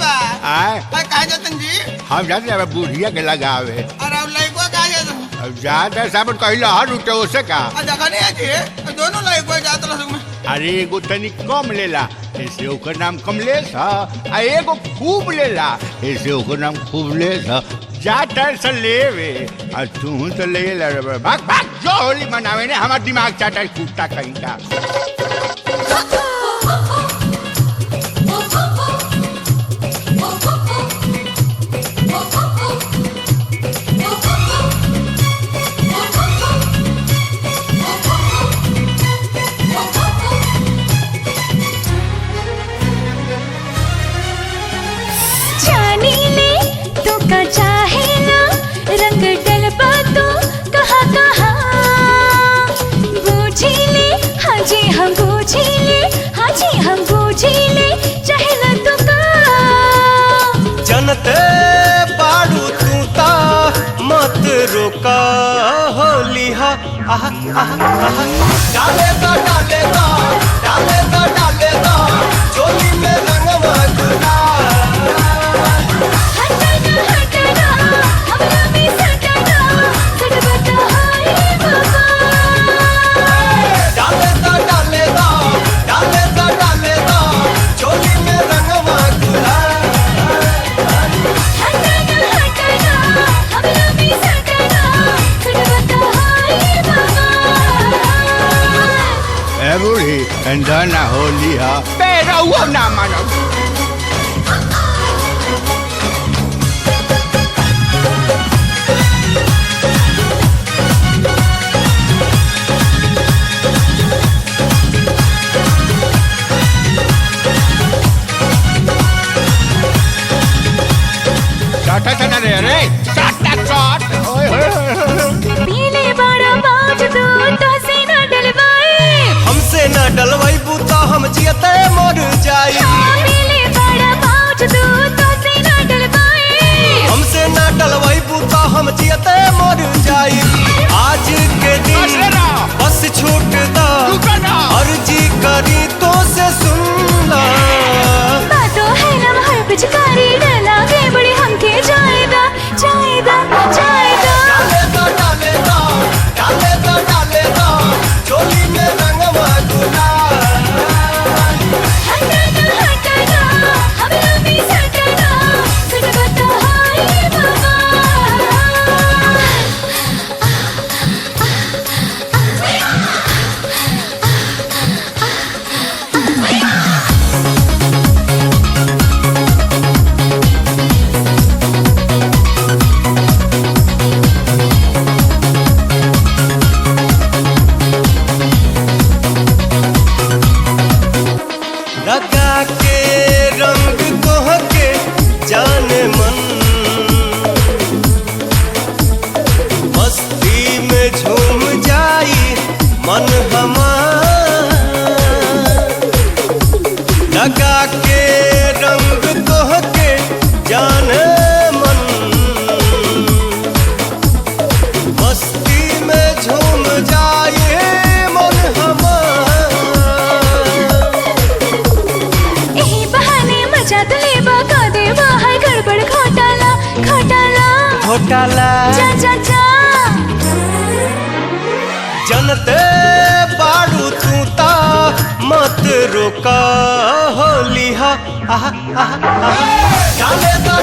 बा आए कहा जतन जी हम जाते हैं बुढ़िया के लगावे अरे अब लइको कहा जतन अब जाते साबन कहिला हर उठे ओसे का देखा नहीं जी दोनों लइको जात रह में अरे एगो तनी कम लेला ऐसे ओकर नाम कमलेश है आ एगो खूब लेला ऐसे ओकर नाम खूबलेश है जाता से लेवे आ तू तो ले ला रे भाग भाग जो होली मनावे ने हमार दिमाग चाटा कुत्ता कहीं का रंग डलबा तो कहाँ कहाँ बूझीले हाँ जी हम बूझीले हाँ जी हम बूझीले चाहेला तो का जनते बाड़ू तू ता मत रोका होली हा आहा आहा आहा डाले दा डाले दा डाले दा डाले दा चोली में रंगवा गुलाल बूढ़ी ना होली है तेरा वो ना मानो चाटा चना रे रे चाटा चाट पीले बड़ा बाज दो तो से ना डलवाए हमसे ना डलवाई बूता हम जियते मर जाई पीले बड़ा बाज दो तो से ना डलवाए हमसे ना डलवाई बूता हम जियते मर जाई आज के दिन बस छूट दा अर्जी करी तो से सुन ला बातों है ना हर पिचकारी डला के बड़ी हमके जाएगा जाएगा जाएगा डाले दा डाले दा डाले दा चोली में रंगवा गुलाल हटना हटना हमें भी सटना सुन बता हाय बाबा लगा के रंग तोह के जाने मन मस्ती में झूम जाई मन हमार लगा के रंग तोह के जाने मन मस्ती में झूम जाई मन हमार गड़बड़ घोटाला घोटाला घोटाला जा जा जा जनते बाड़ू तू ता मत रोका होली हा आहा आहा आहा डाले दा